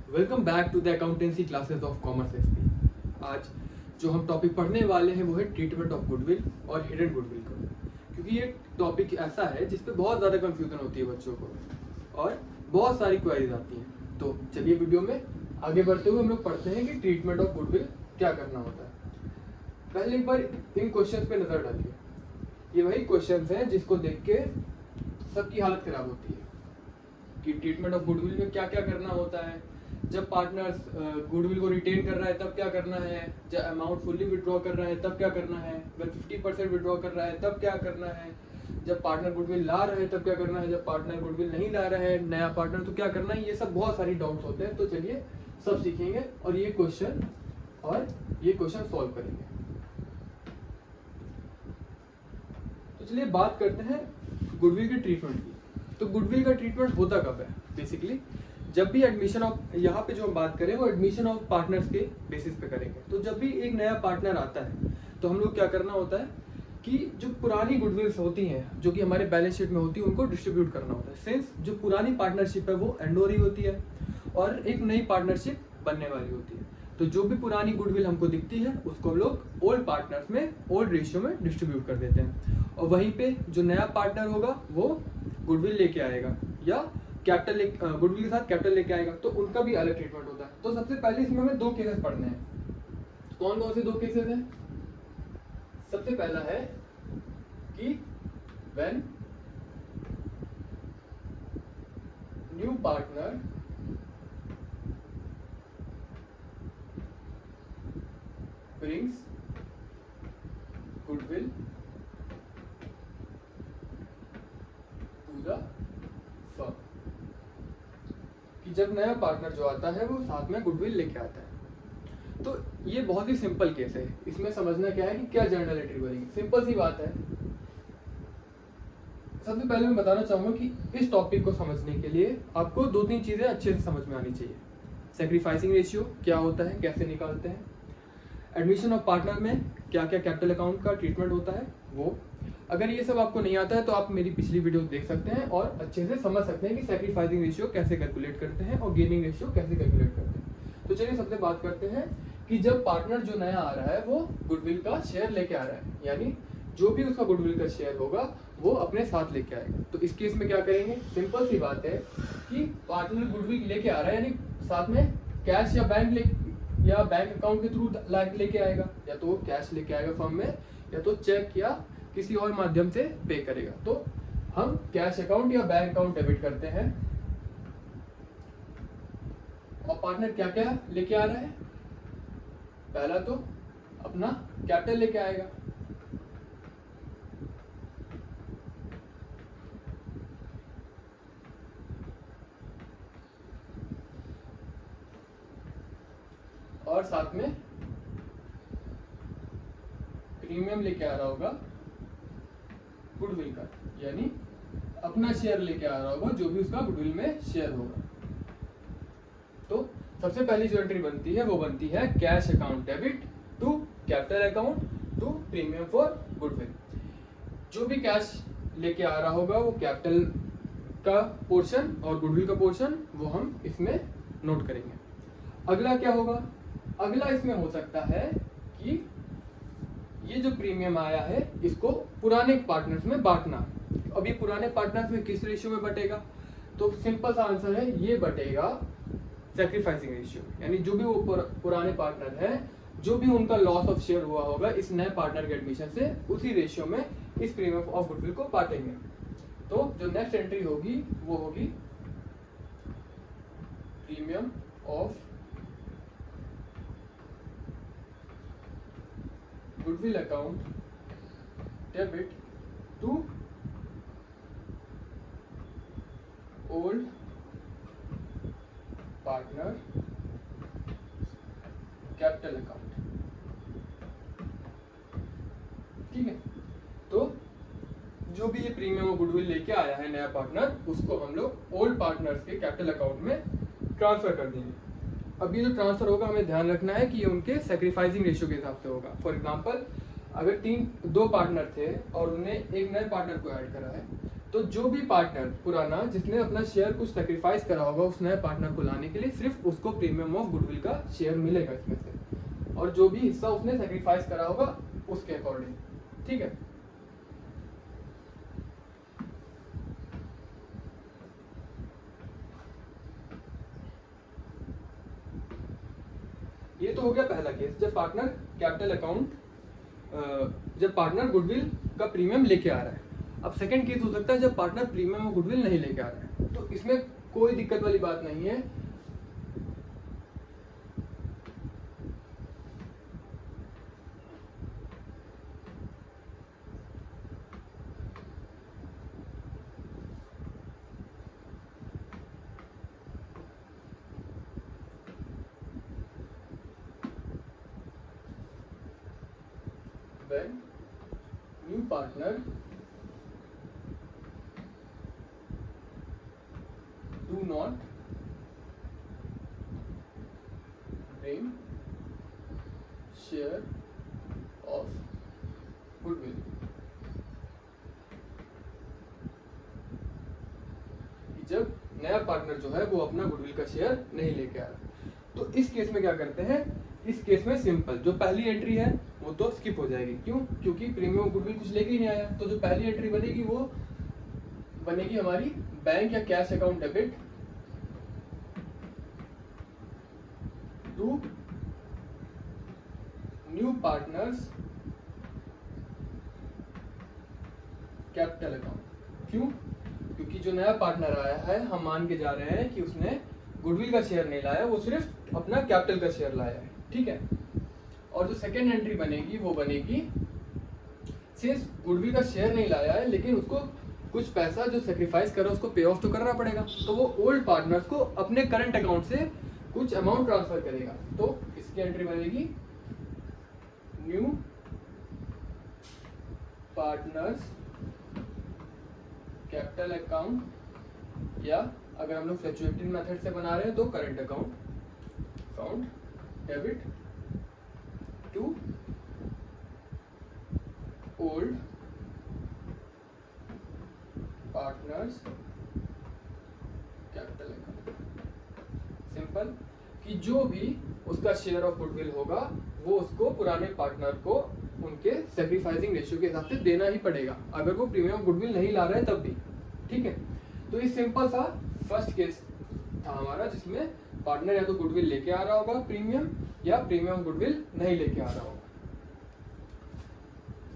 Welcome back to the accountancy classes of commerce SP. आज जो हम टॉपिक पढ़ने वाले हैं वो है ट्रीटमेंट ऑफ गुडविल और हिडन गुडविल का, क्योंकि ये टॉपिक ऐसा है जिस पे बहुत ज़्यादा कंफ्यूजन होती है बच्चों को और बहुत सारी क्वेरीज आती हैं। तो चलिए वीडियो में आगे बढ़ते हुए हम लोग पढ़ते हैं कि ट्रीटमेंट ऑफ गुडविल क्या करना होता है। पहले एक बार इन क्वेश्चन पे नज़र डालिए। ये वही क्वेश्चन हैं जिसको देख के सबकी हालत खराब होती है कि ट्रीटमेंट ऑफ गुडविल में क्या क्या करना होता है। जब पार्टनर गुडविल को रिटेन कर रहा है तब क्या करना है, जब अमाउंट फुल्ली विड्रॉ कर रहा है तब क्या करना है, जब 50% विड्रॉ कर रहा है तब क्या करना है, जब पार्टनर गुडविल ला रहा है तब क्या करना है, जब पार्टनर गुडविल नहीं ला रहा है नया पार्टनर तो क्या करना है। ये सब बहुत सारी डाउट्स होते हैं। तो चलिए सब सीखेंगे और ये क्वेश्चन सॉल्व करेंगे। तो चलिए बात करते हैं गुडविल के ट्रीटमेंट की। तो गुडविल का ट्रीटमेंट होता कब है? बेसिकली जब भी एडमिशन ऑफ, यहाँ पे जो हम बात करें वो एडमिशन ऑफ पार्टनर्स के बेसिस पे करेंगे। तो जब भी एक नया पार्टनर आता है तो हम लोग क्या करना होता है कि जो पुरानी गुडविल्स होती हैं जो कि हमारे बैलेंस शीट में होती है उनको डिस्ट्रीब्यूट करना होता है। सिंस जो पुरानी पार्टनरशिप है वो एंड हो रही होती है और एक नई पार्टनरशिप बनने वाली होती है। तो जो भी पुरानी गुडविल हमको दिखती है उसको हम लोग ओल्ड पार्टनर्स में ओल्ड रेशियो में डिस्ट्रीब्यूट कर देते हैं और वहीं पे जो नया पार्टनर होगा वो गुडविल लेके आएगा या कैपिटल गुडविल के साथ कैपिटल लेके आएगा, तो उनका भी अलग ट्रीटमेंट होता है। तो सबसे पहले इसमें हमें दो केसेस पढ़ने हैं। कौन कौन से दो केसेस हैं? सबसे पहला है कि when new partner brings goodwill to the firm, कि जब नया पार्टनर जो आता है वो साथ में गुडविल लेके आता है। तो ये बहुत ही सिंपल केस है। इसमें समझना क्या है कि क्या जर्नल एंट्री बनेगी। सिंपल सी बात है। सबसे पहले मैं बताना चाहूंगा कि इस टॉपिक को समझने के लिए आपको दो तीन चीजें अच्छे से समझ में आनी चाहिए। सैक्रिफाइसिंग रेशियो क्या होता है, कैसे निकालते हैं, एडमिशन ऑफ पार्टनर में क्या क्या कैपिटल अकाउंट का ट्रीटमेंट होता है वो। अगर ये सब आपको नहीं आता है तो आप मेरी पिछली वीडियो देख सकते हैं और अच्छे से समझ सकते हैं कि सैक्रिफाइसिंग रेशियो कैसे कैलकुलेट करते हैं और गेनिंग रेशियो कैसे कैलकुलेट करते हैं। तो चलिए सबसे बात करते हैं कि जब पार्टनर जो नया आ रहा है वो गुडविल का शेयर लेके आ रहा है, यानी जो भी उसका गुडविल का शेयर होगा वो अपने साथ लेके आएगा। तो इस केस में क्या करेंगे? सिंपल सी बात है कि पार्टनर गुडविल लेके आ रहा है यानी साथ में कैश या बैंक अकाउंट के थ्रू लेके आएगा, या तो वो कैश लेके आएगा फर्म में या तो चेक या किसी और माध्यम से पे करेगा। तो हम कैश अकाउंट या बैंक अकाउंट डेबिट करते हैं। और पार्टनर क्या क्या लेके आ रहा है? पहला तो अपना कैपिटल लेके आएगा, और साथ में प्रीमियम लेके आ रहा होगा गुडविल का, यानी अपना शेयर लेके आ रहा होगा जो भी उसका गुडविल में शेयर होगा। तो सबसे पहली जो एंट्री बनती है वो बनती है cash account debit to capital account to premium for goodwill. जो भी कैश लेके आ रहा होगा वो कैपिटल का पोर्शन और गुडविल का पोर्शन वो हम इसमें नोट करेंगे। अगला क्या होगा? अगला इसमें हो सकता है कि ये जो प्रीमियम आया है इसको पुराने पार्टनर्स में बांटना। अब ये पुराने पार्टनर्स में किस रेशियो में बटेगा? तो सिंपल सा आंसर है, ये बटेगा सैक्रिफाइसिंग रेशियो, यानी जो भी वो पुराने पार्टनर है जो भी उनका लॉस ऑफ शेयर हुआ होगा इस नए पार्टनर के एडमिशन से उसी रेशियो में इस प्रीमियम ऑफ गुडविल को बांटेंगे। तो जो नेक्स्ट एंट्री होगी वो होगी premium of goodwill account debit to old partner capital account. ठीक है। तो जो भी ये प्रीमियम और गुडविल लेके आया है नया पार्टनर उसको हम लोग ओल्ड पार्टनर्स के कैपिटल अकाउंट में ट्रांसफर कर देंगे। अब ये जो ट्रांसफर होगा हमें ध्यान रखना है कि ये उनके सैक्रिफाइसिंग रेशियो के हिसाब से होगा। फॉर एग्जांपल अगर दो पार्टनर थे और उन्हें एक नए पार्टनर को ऐड करा है तो जो भी पार्टनर पुराना जिसने अपना शेयर कुछ सेक्रीफाइस करा होगा उस नए पार्टनर को लाने के लिए, सिर्फ उसको प्रीमियम ऑफ गुडविल का शेयर मिलेगा इसमें से, और जो भी हिस्सा उसने सेक्रीफाइस करा होगा उसके अकॉर्डिंग। ठीक है, ये तो हो गया पहला केस, जब पार्टनर कैपिटल अकाउंट, जब पार्टनर गुडविल का प्रीमियम लेके आ रहा है। अब सेकंड केस हो सकता है जब पार्टनर प्रीमियम और गुडविल नहीं लेके आ रहा है, तो इसमें कोई दिक्कत वाली बात नहीं है। When new partner do not bring share of goodwill, जब नया पार्टनर जो है वो अपना गुडविल का शेयर नहीं लेके आ रहा, तो इस केस में क्या करते हैं, इस केस में सिंपल जो पहली एंट्री है वो तो स्किप हो जाएगी। क्यों? क्योंकि प्रीमियम गुडविल कुछ लेके ही नहीं आया, तो जो पहली एंट्री बनेगी वो बनेगी हमारी बैंक या cash account debit to new partners capital account. क्यों? क्योंकि जो नया पार्टनर आया है हम मान के जा रहे हैं कि उसने गुडविल का शेयर नहीं लाया, वो सिर्फ अपना कैपिटल का शेयर लाया है। ठीक है, और जो सेकेंड एंट्री बनेगी वो बनेगी, सिर्फ गुडविल का शेयर नहीं लाया है लेकिन उसको कुछ पैसा जो सेक्रीफाइस करा उसको पे ऑफ तो करना पड़ेगा, तो वो ओल्ड पार्टनर्स को अपने करंट अकाउंट से कुछ अमाउंट ट्रांसफर करेगा। तो इसकी एंट्री बनेगी न्यू पार्टनर्स कैपिटल अकाउंट, या अगर हम लोग फ्लक्चुएटिंग मेथड से बना रहे हैं तो current account debit to old partners capital account. Simple कि जो भी उसका शेयर ऑफ गुडविल होगा वो उसको पुराने पार्टनर को उनके सेक्रीफाइसिंग रेशियो के हिसाब से देना ही पड़ेगा, अगर वो प्रीमियम गुडविल नहीं ला रहे तब भी। ठीक है, तो ये सिंपल सा फर्स्ट केस था हमारा जिसमें पार्टनर या तो गुडविल लेके आ रहा होगा प्रीमियम, या प्रीमियम गुडविल नहीं लेके आ रहा होगा।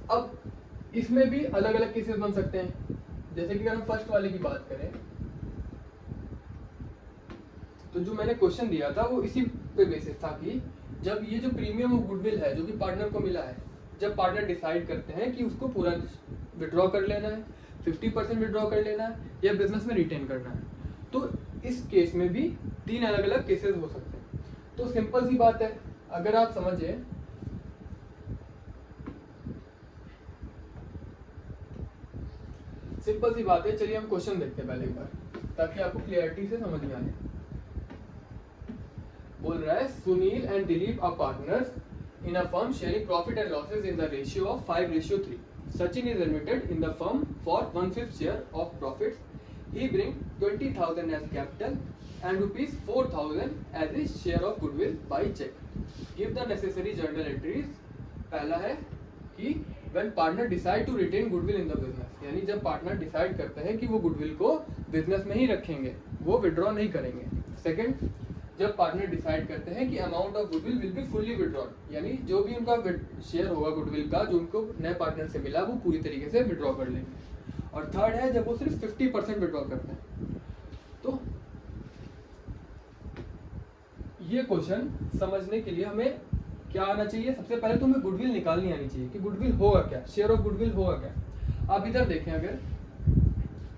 अब इसमें भी अलग अलग केसेस बन सकते हैं, जैसे कि अगर हम फर्स्ट वाले की बात करें तो जो मैंने क्वेश्चन दिया था वो इसी पे बेसिस था कि जब ये जो प्रीमियम ऑफ गुडविल है जो कि पार्टनर को मिला है, जब पार्टनर डिसाइड करते हैं कि उसको पूरा विड्रॉ कर लेना है, 50% विड्रॉ कर लेना है या बिजनेस में रिटेन करना है, तो इस केस में भी तीन अलग अलग केसेस हो सकते हैं। तो सिंपल सी बात है, अगर आप समझे सिंपल सी बात है, चलिए हम क्वेश्चन देखते हैं पहले एक बार ताकि आपको क्लियरिटी से समझ में आए। बोल रहा है Sunil and Dilip are partners in a firm sharing profit and losses in the ratio of 5:3. Sachin is admitted in the firm for 1/5 share of profits. He brings 20,000 as capital and rupees 4,000 as his share of goodwill by check. Give the necessary journal entries. पहला है कि when partner decide to retain goodwill in the business, यानी जब partner decide करते हैं कि वो goodwill को बिजनेस में ही रखेंगे, वो विड्रॉ नहीं करेंगे। सेकंड, जब पार्टनर डिसाइड करते हैं कि amount of goodwill will be fully withdrawn, यानी जो भी उनका शेयर होगा गुडविल का जो उनको नए पार्टनर से मिला वो पूरी तरीके से विड्रॉ कर लेंगे। और थर्ड है जब वो सिर्फ 50% विड्रॉ करते हैं। तो ये क्वेश्चन समझने के लिए हमें क्या आना चाहिए, सबसे पहले तो हमें गुडविल निकालनी आनी चाहिए कि गुडविल होगा क्या, शेयर ऑफ गुडविल होगा क्या। आप इधर देखें अगर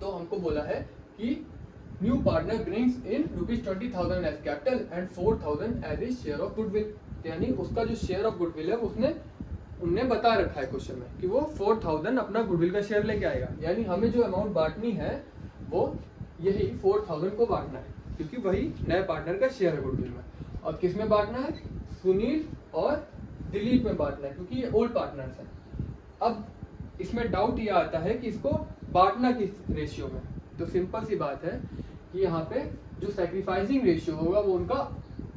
तो हमको बोला है कि new partner brings in ₹20,000 as capital and 4,000 as his share of goodwill, यानी उसका जो शेयर ऑफ गुडविल है उसने उनने बता रखा है क्वेश्चन में कि वो 4,000 अपना गुडविल का शेयर लेके आएगा, यानी हमें जो अमाउंट बांटनी है वो यही 4,000 को बांटना है क्योंकि वही नए पार्टनर का शेयर है गुडविल में। और किस में बांटना है, सुनील और दिलीप में बांटना है क्योंकि ये ओल्ड पार्टनर्स हैं। अब इसमें डाउट ये आता है कि इसको बांटना किस रेशियो में। तो सिंपल सी बात है कि यहाँ पे जो सैक्रिफाइसिंग रेशियो होगा वो उनका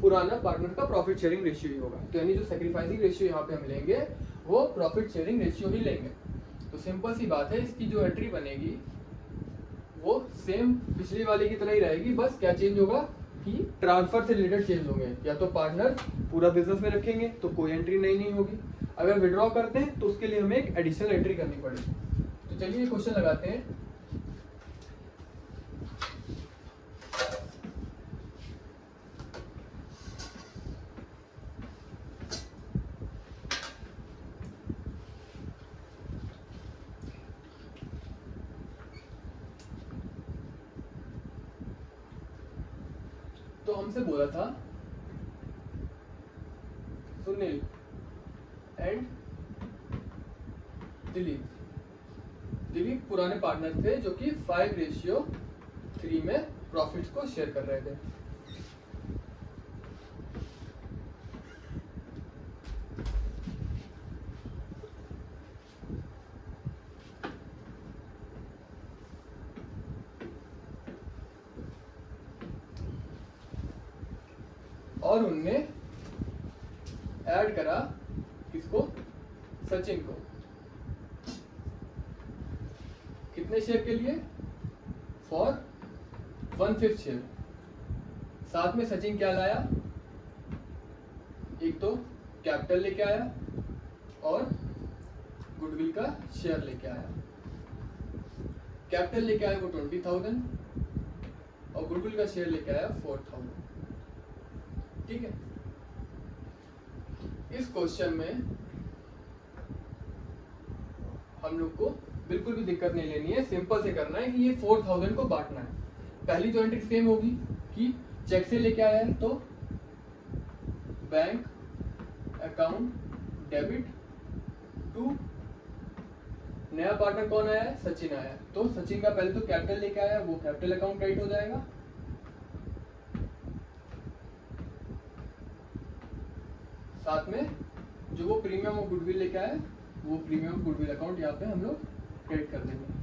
पुराना पार्टनर का प्रॉफिट शेयरिंग रेशियो ही होगा। तो यानी जो सैक्रिफाइसिंग रेशियो यहाँ पे हम लेंगे वो प्रॉफिट शेयरिंग रेशियो ही लेंगे। तो सिंपल सी बात है, इसकी जो एंट्री बनेगी वो सेम पिछली वाली की तरह ही रहेगी, बस क्या चेंज होगा कि ट्रांसफर से रिलेटेड चेंज होंगे। या तो पार्टनर पूरा बिजनेस में रखेंगे तो कोई एंट्री नहीं होगी, अगर विड्रॉ करते हैं तो उसके लिए हमें एक एडिशनल एंट्री करनी पड़ेगी। तो चलिए क्वेश्चन लगाते हैं। तो हमसे बोला था सुनील एंड दिलीप पुराने पार्टनर थे जो कि 5:3 में प्रॉफिट्स को शेयर कर रहे थे। और उनने ऐड करा किसको, सचिन को, कितने शेयर के लिए, फॉर 1/5 शेयर। साथ में सचिन क्या लाया, एक तो कैपिटल लेके आया और गुडविल का शेयर लेके आया। कैपिटल लेके आया वो 20,000 और गुडविल का शेयर लेके आया 4,000। ठीक है, इस क्वेश्चन में हम लोग को बिल्कुल भी दिक्कत नहीं लेनी है, सिंपल से करना है कि ये 4,000 को बांटना है। पहली जो एंट्री सेम होगी कि चेक से लेके आया है तो बैंक अकाउंट डेबिट टू नया पार्टनर कौन आया है, सचिन आया है, तो सचिन का पहले तो कैपिटल लेके आया, वो कैपिटल अकाउंट क्रेडिट हो जाएगा। साथ में जो वो प्रीमियम और गुडविल लेके आया वो प्रीमियम गुडविल अकाउंट यहाँ पे हम लोग क्रेडिट कर देंगे।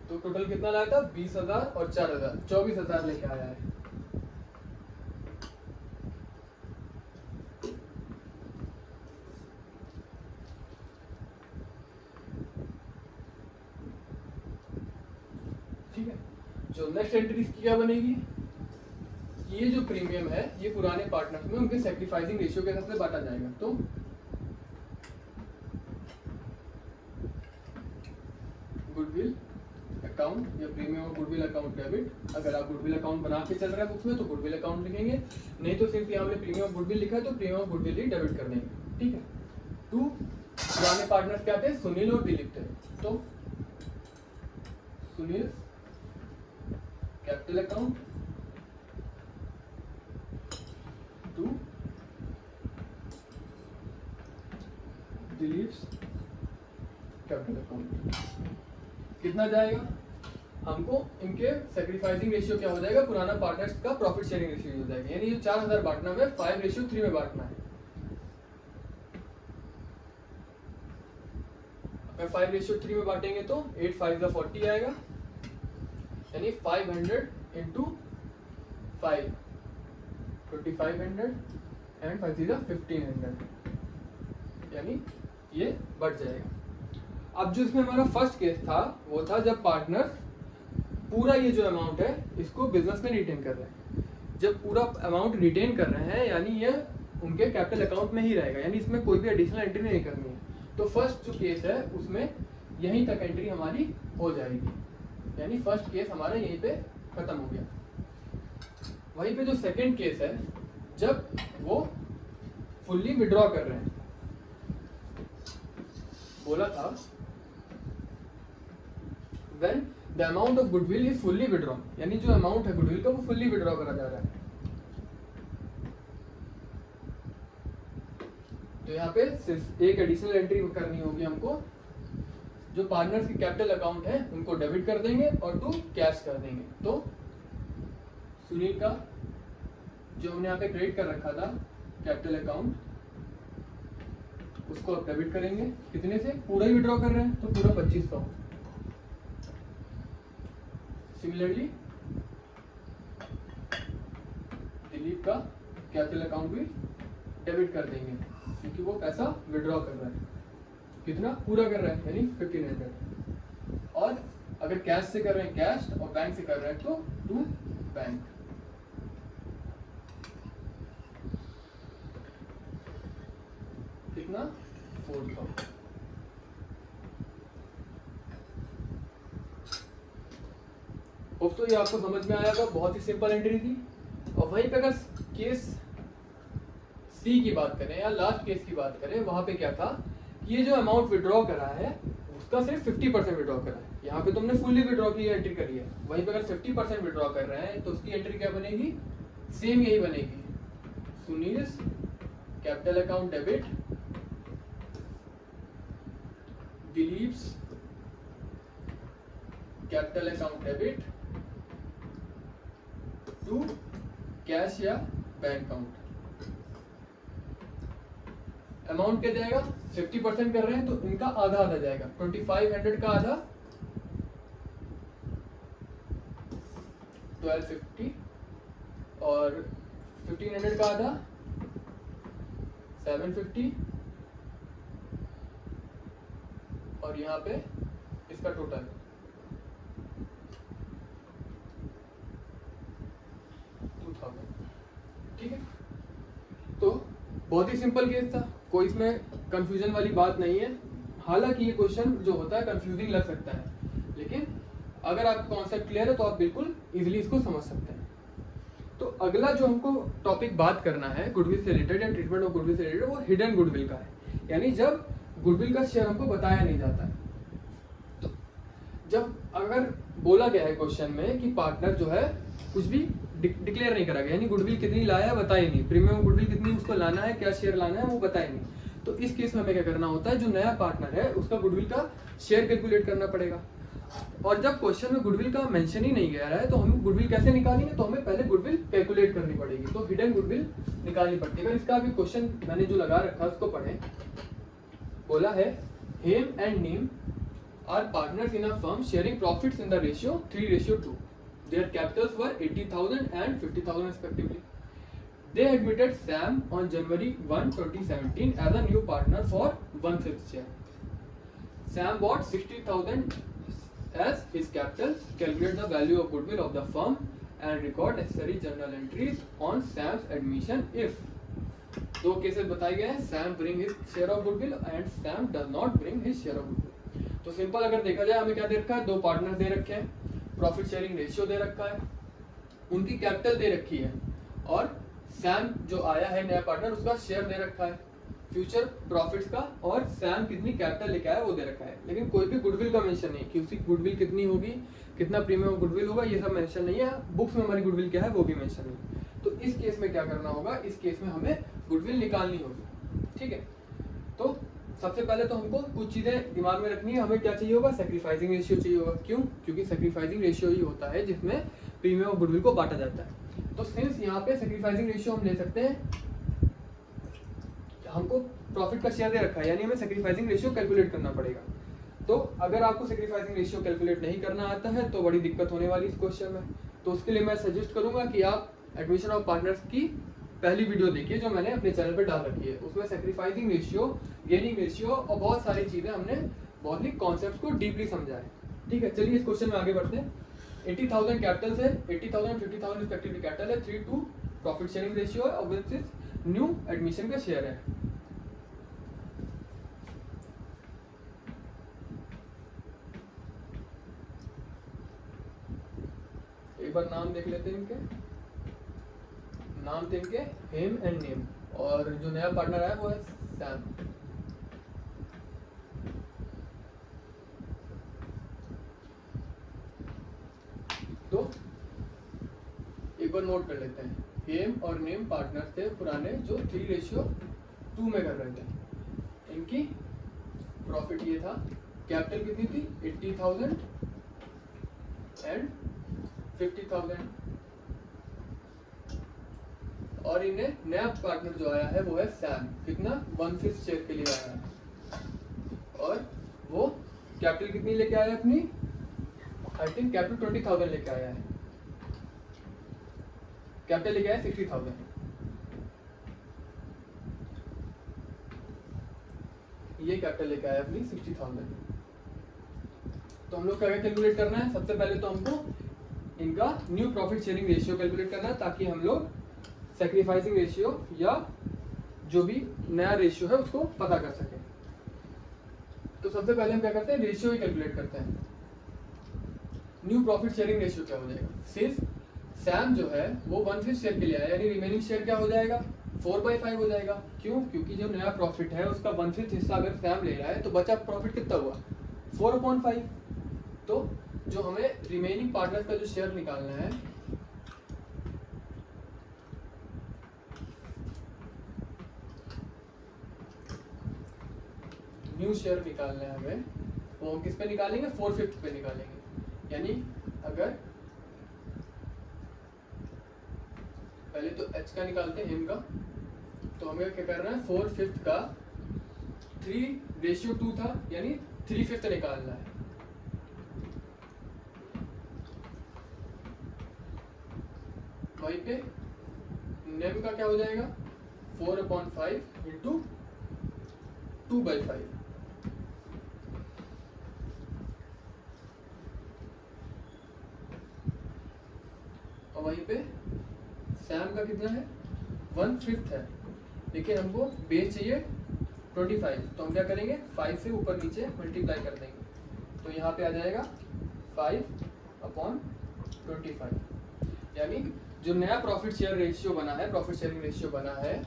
तो टोटल कितना लाया था, 20,000 और 4,000, 24,000 लेके आया है। ठीक है, जो नेक्स्ट एंट्री इसकी क्या बनेगी, ये जो प्रीमियम है ये पुराने पार्टनर्स में उनके सैक्रिफाइसिंग रेशियो के हिसाब से बांटा जाएगा। तो गुडविल अकाउंट या प्रीमियम और गुडविल अकाउंट डेबिट, अगर आप गुडविल अकाउंट बना के चल रहे हैं बुक्स में तो गुडविल अकाउंट लिखेंगे, नहीं तो सिर्फ यहाँ हमने प्रीमियम और गुडविल लिखा है तो प्रीमियम और गुडविल ही डेबिट कर देंगे। ठीक है, टू पुराने पार्टनर्स क्या थे, सुनील और दिलीप थे, तो Sunil capital account to Dilip's capital account. कितना जाएगा, हमको इनके सैक्रिफाइसिंग रेशियो क्या हो जाएगा, पुराना पार्टनर्स का प्रॉफिट शेयरिंग रेशियो हो जाएगा। यानी जो 4,000 बांटना है 5:3 में बांटना है। अगर 5:3 में बांटेंगे तो 8 5 40 आएगा, यानी 500 इंटू 5 2500 एंड 5 1500, यानी ये बढ़ जाएगा। अब जो इसमें हमारा फर्स्ट केस था वो था जब पार्टनर पूरा ये जो अमाउंट है इसको बिजनेस में रिटेन कर रहे हैं। जब पूरा अमाउंट रिटेन कर रहे हैं यानी ये उनके कैपिटल अकाउंट में ही रहेगा, यानी इसमें कोई भी एडिशनल एंट्री नहीं करनी है। तो फर्स्ट जो केस है उसमें यहीं तक एंट्री हमारी हो जाएगी, यानी फर्स्ट केस हमारा यहीं पे खत्म हो गया। वहीं पे जो सेकंड केस है जब वो फुल्ली विड्रॉ कर रहे हैं, बोला था when the amount of goodwill is fully withdrawn, यानी जो अमाउंट है गुडविल का वो फुल्ली विड्रॉ करा जा रहा है। तो यहाँ पे सिर्फ एक एडिशनल एंट्री करनी होगी हमको, जो पार्टनर्स की कैपिटल अकाउंट है उनको डेबिट कर देंगे और टू कैश कर देंगे। तो सुनील का जो हमने यहाँ पे क्रेडिट कर रखा था कैपिटल अकाउंट उसको आप डेबिट करेंगे। कितने से? पूरा ही विड्रॉ कर रहे हैं तो पूरा 2500। सिमिलरली दिलीप का कैपिटल अकाउंट भी डेबिट कर देंगे क्योंकि वो पैसा विड्रॉ कर रहा है। कितना? पूरा कर रहा है यानी 1500। और अगर कैश से कर रहे हैं कैश और बैंक से कर रहे हैं तो टू बैंक। कितना? 4000। होप तो ये आपको समझ में आया होगा। बहुत ही सिंपल एंट्री थी। और वहीं पे अगर केस सी की बात करें या लास्ट केस की बात करें, वहां पे क्या था कि ये जो अमाउंट विड्रॉ करा है उसका सिर्फ 50% विड्रॉ करा है। यहाँ पे तुमने फुल्ली विड्रॉ की एंट्री करी है। वहीं पे अगर 50% विड्रॉ कर रहे हैं तो उसकी एंट्री क्या बनेगी? सेम यही बनेगी, Sunil capital account debit, Dilip's capital account debit to cash या बैंक अकाउंट। अमाउंट क्या जाएगा? 50% कर रहे हैं तो इनका आधा आधा जाएगा। 2500 का आधा 1250 और 1500 का आधा 750 और यहाँ पे इसका टोटल 2000। ठीक है, तो बहुत ही सिंपल केस था, कोई इसमें कंफ्यूजन वाली बात नहीं है। हालांकि ये क्वेश्चन जो होता है कंफ्यूजिंग लग सकता है, लेकिन अगर आपका कॉन्सेप्ट क्लियर है तो आप बिल्कुल इजीली इसको समझ सकते हैं। तो अगला जो हमको टॉपिक बात करना है गुडविल से रिलेटेड या ट्रीटमेंट ऑफ गुडविल से रिलेटेड, वो हिडन गुडविल का है, यानी जब गुडविल का शेयर हमको बताया नहीं जाता है। तो जब अगर बोला गया है क्वेश्चन में कि पार्टनर जो है कुछ भी डिक्लेयर नहीं करा गया, यानी गुडविल कितनी लाया है बताया नहीं, प्रीमियम गुडविल कितनी उसको लाना है, क्या शेयर लाना है वो बताया नहीं, तो इस केस में हमें क्या करना होता है, जो नया पार्टनर है उसका गुडविल का शेयर कैलकुलेट करना पड़ेगा। और जब क्वेश्चन में गुडविल का मेंशन ही नहीं गया है तो हम गुडविल कैसे निकालेंगे, तो हमें पहले गुडविल कैलकुलेट करनी पड़ेगी, तो हिडन गुडविल निकालनी पड़ती है। अगर इसका भी क्वेश्चन मैंने जो लगा रखा है उसको पढ़ें, बोला है Hem and Neem are partners in a firm sharing profits in the ratio 3:2. Their capitals were 80,000 and 50,000 respectively. They admitted Sam on January 1, 2017 as a new partner for 1/5 share. Sam bought 60,000 as his capital, calculate the value of goodwill of the firm and record necessary journal entries on Sam's admission if दो cases बताए गए हैं, Sam bring his share of goodwill and Sam does not bring his share of goodwill. तो simple अगर देखा जाए हमें क्या दे रखा है, दो पार्टनर दे रखे हैं, प्रॉफिट शेयरिंग रेशियो दे रखा है, उनकी कैपिटल दे रखी है और सैम जो आया है नया पार्टनर उसका शेयर दे रखा है फ्यूचर प्रॉफिट्स का, और सैम कितनी कैपिटल लेके आया वो दे रखा है। लेकिन कोई भी गुडविल का मेंशन नहीं कि उसकी गुडविल कितनी होगी, कितना प्रीमियम गुडविल होगा, ये सब मेंशन नहीं है। बुक्स में हमारी गुडविल क्या है वो भी मेंशन नहीं। तो इस केस में क्या करना होगा, इस केस में हमें गुडविल निकालनी होगी। ठीक है, तो सबसे पहले तो हमको कुछ चीजें दिमाग में रखनी है। हमें क्या चाहिए होगा, सैक्रिफाइसिंग रेशियो चाहिए होगा। क्यों? क्योंकि सैक्रिफाइसिंग रेशियो ही होता है जिसमें प्रीमियम और गुडविल को बांटा जाता है। तो सिंस यहाँ पे सैक्रिफाइसिंग रेशियो हम ले सकते हैं, हमको प्रॉफिट का शेयर दे रखा है यानी हमें सैक्रिफाइसिंग रेशियो कैलकुलेट करना पड़ेगा। तो अगर आपको सैक्रिफाइसिंग रेशियो कैलकुलेट नहीं करना आता है तो बड़ी दिक्कत होने वाली इस क्वेश्चन में। तो उसके लिए मैं सजेस्ट करूंगा कि आप एडमिशन ऑफ पार्टनर्स की पहली वीडियो देखिए जो मैंने अपने चैनल पर डाल रखी है। उसमें सैक्रिफाइसिंग रेशियो, गेनिंग रेशियो और बहुत सारी चीजें हमने बहुत ही कॉन्सेप्ट को डीपली समझा है। ठीक है, चलिए इस क्वेश्चन में आगे बढ़ते हैं। 80,000 कैपिटल से 80,000 50,000 रिस्पेक्टिवली कैपिटल है, 3:2 प्रॉफिट शेयरिंग रेशियो है और विच इज न्यू एडमिशन का शेयर है। एक बार नाम देख लेते हैं इनके, नाम थे इनके हेम एंड नेम, और जो नया पार्टनर है वो है सैम। तो एक बार नोट कर लेते हैं, हेम और नेम पार्टनर थे पुराने जो 3:2 में कर रहे थे। इनकी प्रॉफिट ये था, कैपिटल कितनी थी 80,000 एंड 50,000, और इन्हें नया पार्टनर जो आया है वो है सैम, कितना 1/5 शेयर के लिए आया है। और वो कैपिटल कितनी लेके आया है अपनी, आई थिंक कैपिटल 20,000 लेके आया है, कैपिटल लेके आया 60,000। ये कैपिटल लेके आया अपनी 60,000। तो हम लोग क्या कैलकुलेट करना है, सबसे पहले तो हमको इनका new profit sharing ratio calculate करना है, ताकि हम लोग सैक्रिफाइसिंग रेशियो या जो भी नया रेशियो है उसको पता कर सकें। तो सबसे पहले हम क्या करते हैं, रेशियो ही कैलकुलेट करते हैं। न्यू प्रॉफिट शेयरिंग रेशियो क्या हो जाएगा, सिंस सैम जो है वो 1/5 शेयर के लिए आया, यानी रिमेनिंग शेयर क्या हो जाएगा, 4/5 हो जाएगा। क्यों, क्योंकि जो नया प्रॉफिट है उसका 1/5 हिस्सा अगर सैम ले रहा है तो बचा प्रॉफिट कितना हुआ, 4/5। तो जो हमें रिमेनिंग पार्टनर का जो शेयर निकालना है, न्यू शेयर निकालना है हमें, वो हम किस पे निकालेंगे, 4/5 पे निकालेंगे। यानी अगर पहले तो h का निकालते हैं, हिम का, तो हमें क्या करना है, 4/5 का 3:2 था, यानी 3/5 निकालना है। वहीं पे नेम का क्या हो जाएगा, 4/5 इंटू 2/5। और वहीं पे सैम का कितना है, 1/5 है, लेकिन हमको बेस चाहिए 25, तो हम क्या करेंगे, 5 से ऊपर नीचे मल्टीप्लाई कर देंगे, तो यहाँ पे आ जाएगा 5/25। यानी जो नया प्रॉफिट शेयर रेशियो बना है, प्रॉफिट शेयरिंग रेशियो बना है,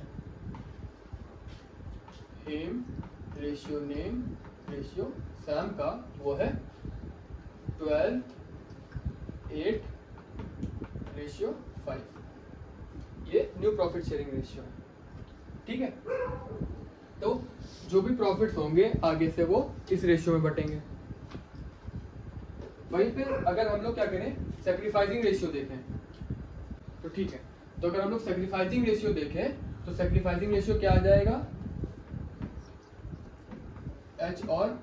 him ratio name ratio Sam का, वो है 12:8:5। ये न्यू प्रॉफिट शेयरिंग रेशियो है, ठीक है। तो जो भी प्रॉफिट्स होंगे आगे से वो इस रेशियो में बटेंगे। वहीं पे अगर हम लोग क्या करें, सैक्रिफाइसिंग रेशियो देखें, तो ठीक है। तो अगर हम लोग सैक्रिफाइसिंग रेशियो देखें तो सैक्रिफाइसिंग रेशियो क्या आ जाएगा, H और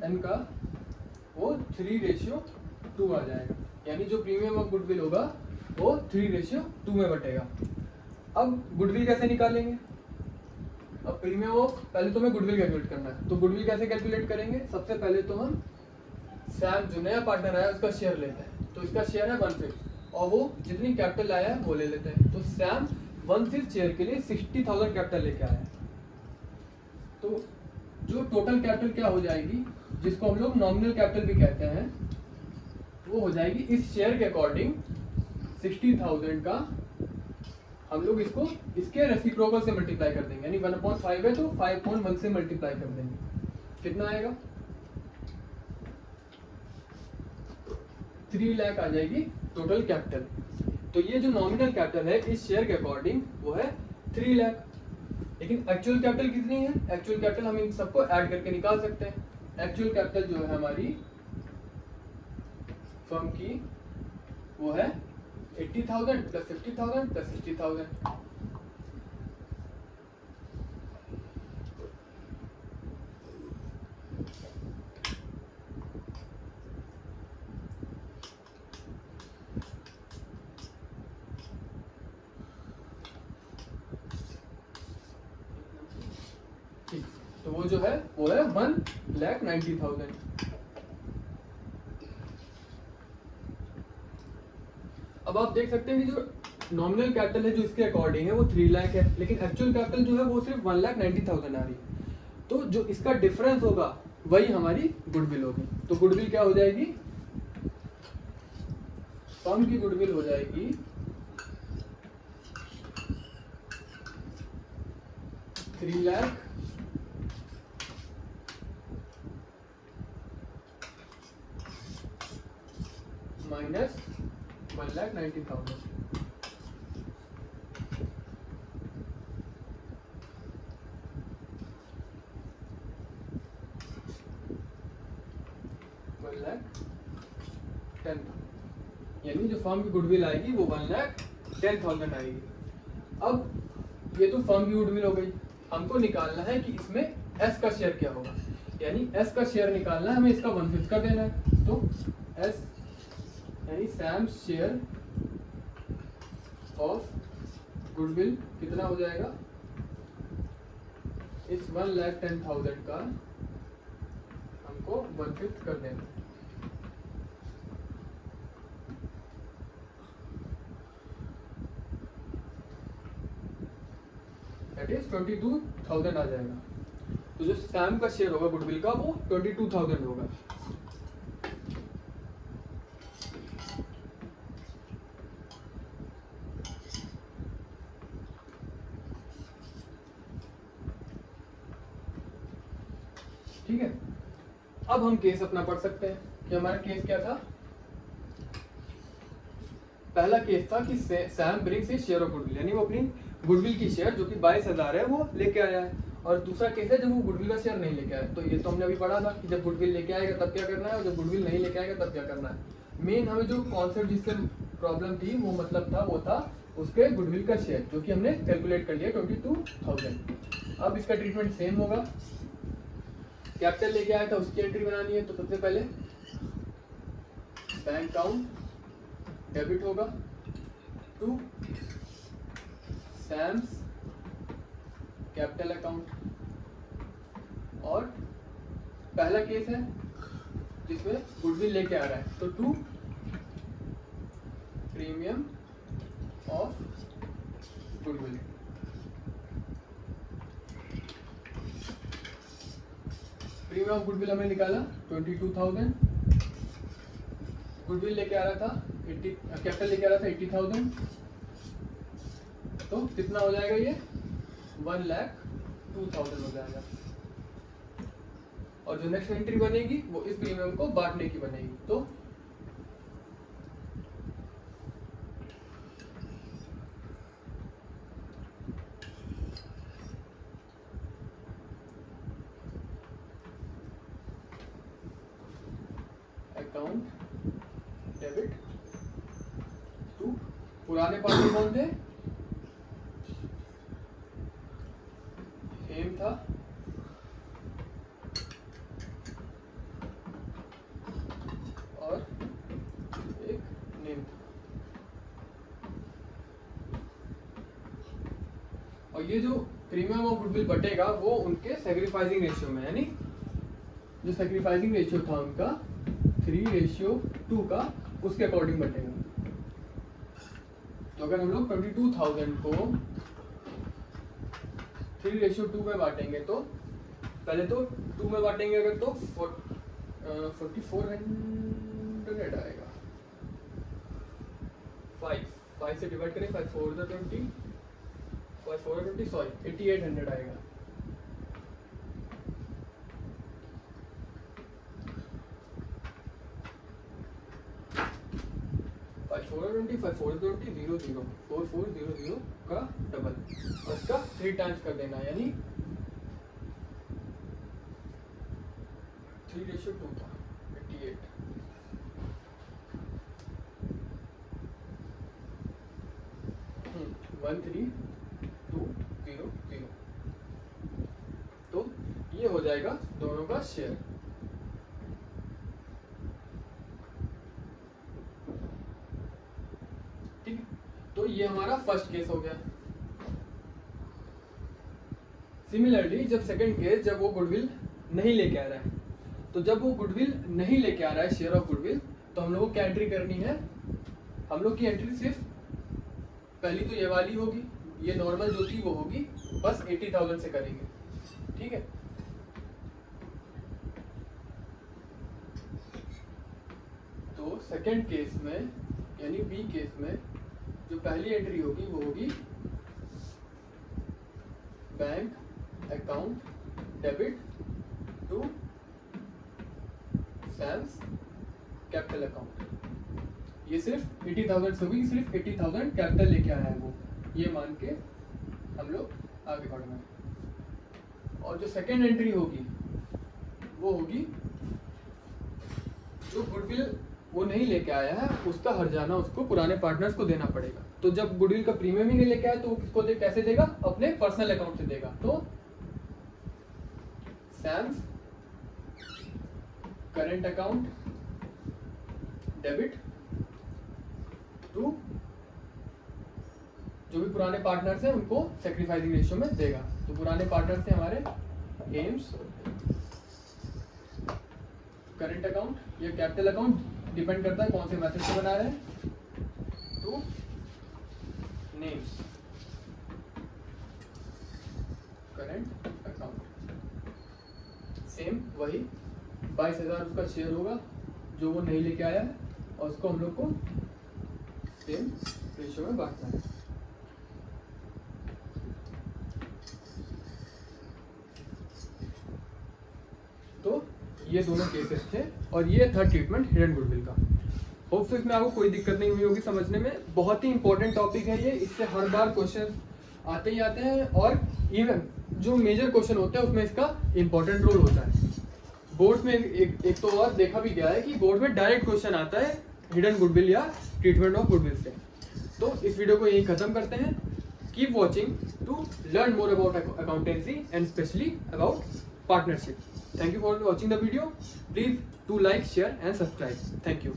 N का वो 3:2 आ जाएगा। यानी जो प्रीमियम ऑफ गुडविल होगा वो 3:2 में बटेगा। अब गुडविल कैसे निकालेंगे, अब प्रीमियम ऑफ, पहले तो हमें गुडविल कैलकुलेट करना है, तो गुडविल कैसे कैलकुलेट करेंगे, सबसे पहले तो हम सैम जो नया पार्टनर आया उसका शेयर लेते हैं, तो इसका शेयर है 1/5 और वो जितनी कैपिटल आया है वो ले लेते हैं। तो सैम 1/5 शेयर के लिए 60,000 कैपिटल लेके आया है। तो जो टोटल कैपिटल क्या हो जाएगी, जिसको हम लोग नॉमिनल कैपिटल भी कहते हैं, वो हो जाएगी इस शेयर के अकॉर्डिंग 60,000 का हम लोग इसको इसके रेसिप्रोकल से मल्टीप्लाई कर देंगे, यानी 1/5 है तो 5/1 से मल्टीप्लाई कर देंगे, कितना आएगा, 3 लाख आ जाएगी टोटल कैपिटल। तो ये जो नॉमिनल कैपिटल है इस शेयर के अकॉर्डिंग वो है 3 लाख, लेकिन एक्चुअल कैपिटल कितनी है, एक्चुअल कैपिटल हम इन सबको ऐड करके निकाल सकते हैं। एक्चुअल कैपिटल जो है हमारी फर्म की वो है 80,000 प्लस 50,000 प्लस 60,000। ठीक, तो वो जो है वो है 1,90,000। अब आप देख सकते हैं कि जो नॉमिनल कैपिटल है जो इसके अकॉर्डिंग है वो 3 लाख है, लेकिन एक्चुअल कैपिटल जो है वो सिर्फ 1,90,000 आ रही है। तो जो इसका डिफरेंस होगा वही हमारी गुडविल होगी। तो गुडविल क्या हो जाएगी, फर्म की गुडविल हो जाएगी 3 लाख माइनस 1,90,000। यानी जो फर्म की गुडविल आएगी वो 1,10,000 10,000 आएगी। अब ये तो फर्म की गुडविल हो गई, हमको निकालना है कि इसमें एस का शेयर क्या होगा, यानी एस का शेयर निकालना है, हमें इसका 1/5 कर देना है। तो एस यानी सैम शेयर ऑफ गुडविल कितना हो जाएगा, इस 1,10,000 का हमको 1/5 कर देना है। दैट इज 22,000 आ जाएगा। तो जो सैम का शेयर होगा गुडविल का वो 22,000 होगा। ठीक है, अब हम केस अपना पढ़ सकते हैं कि हमारा केस क्या था। पहला केस था कि Sam brings his share of goodwill, यानी वो अपनी गुडविल की शेयर जो कि 22,000 है वो लेके आया है। और दूसरा केस है जब वो गुडविल का शेयर नहीं लेके आया। तो ये तो हमने अभी पढ़ा था कि जब गुडविल लेके आएगा तब क्या करना है, और जब गुडविल नहीं लेके आएगा तब क्या करना है। मेन हमें जो कॉन्सेप्ट जिससे प्रॉब्लम थी वो मतलब था, वो था उसके गुडविल का शेयर जो कि हमने कैलकुलेट कर लिया 22,000। अब इसका ट्रीटमेंट सेम होगा। कैपिटल लेके आया था उसकी एंट्री बनानी है। तो सबसे पहले बैंक अकाउंट डेबिट होगा टू सैम्स कैपिटल अकाउंट। और पहला केस है जिसमें गुडविल लेके आ रहा है, तो to premium of goodwill. Premium of goodwill हमने निकाला 22,000। गुडविल लेके आ रहा था 80, कैपिटल लेके आ रहा था 80,000। तो कितना हो जाएगा ये 1,02,000 हो जाएगा। और जो नेक्स्ट एंट्री बनेगी वो इस प्रीमियम को बांटने की बनेगी। तो अकाउंट डेबिट टू, पुराने पार्टी कौन थे, हेम था और एक नेम था। और ये जो प्रीमियम ऑफ गुडविल बटेगा वो उनके सैक्रिफाइसिंग रेशियो में, यानी जो सैक्रिफाइसिंग रेशियो था उनका 3:2 का, उसके अकॉर्डिंग बटेगा। तो अगर हम लोग 22,000 को 3:2 में बांटेंगे तो पहले तो 2 में बांटेंगे अगर तो 4,400 आएगा। 5 से डिवाइड करें, 5 4 20, 5 4 20 सॉरी 8,800 आएगा। फोर 4400 का डबल और इसका 3 टाइम्स कर देना, यानी 3:2 था 88। हम्म 13200। तो ये हो जाएगा दोनों का शेयर। ठीक है, तो ये हमारा फर्स्ट केस हो गया। सिमिलरली जब सेकंड केस, जब वो गुडविल नहीं लेके आ रहा है, तो जब वो गुडविल नहीं लेके आ रहा है शेयर ऑफ गुडविल, तो हम लोग को क्या एंट्री करनी है। हम लोग की एंट्री सिर्फ पहली तो ये वाली होगी, ये नॉर्मल जो थी वो होगी, बस 80,000 से करेंगे। ठीक है, तो सेकंड केस में यानी बी केस में जो पहली एंट्री होगी वो होगी bank account debit to Sam's capital account. ये सिर्फ 80,000 से होगी, सिर्फ 80,000 कैपिटल लेके आया है वो, ये मान के हम लोग आगे बढ़ना है। और जो सेकेंड एंट्री होगी वो होगी जो गुडविल वो नहीं लेके आया है उसका हर्जाना उसको पुराने पार्टनर्स को देना पड़ेगा। तो जब गुडविल का प्रीमियम ही नहीं लेके आया तो वो किसको कैसे देगा? अपने पर्सनल अकाउंट से देगा। तो Sam's current account debit to जो भी पुराने पार्टनर्स हैं उनको सैक्रिफाइसिंग रेशियो में देगा। तो पुराने पार्टनर्स हैं हमारे एम्स, करंट अकाउंट या कैपिटल अकाउंट, डिपेंड करता है कौन से मेथड से बना रहे हैं, two names current account. Same वही 22,000 उसका शेयर होगा जो वो नहीं लेके आया है और उसको हम लोग को सेम रेशियो में बांटना है। तो ये दोनों केसेस थे और ये था ट्रीटमेंट हिडन गुडविल का। होप सो इसमें आपको कोई दिक्कत नहीं हुई होगी समझने में। बहुत ही इंपॉर्टेंट टॉपिक है ये, इससे हर बार क्वेश्चन आते ही आते हैं और इवन जो मेजर क्वेश्चन होते हैं उसमें इसका इंपॉर्टेंट रोल होता है। बोर्ड में एक तो और देखा भी गया है कि बोर्ड में डायरेक्ट क्वेश्चन आता है हिडन गुडविल या ट्रीटमेंट ऑफ गुडविल से। तो इस वीडियो को यही खत्म करते हैं। Keep watching to learn more about accountancy and specially about partnership. Thank you for watching the video. Please do like, share and subscribe. Thank you.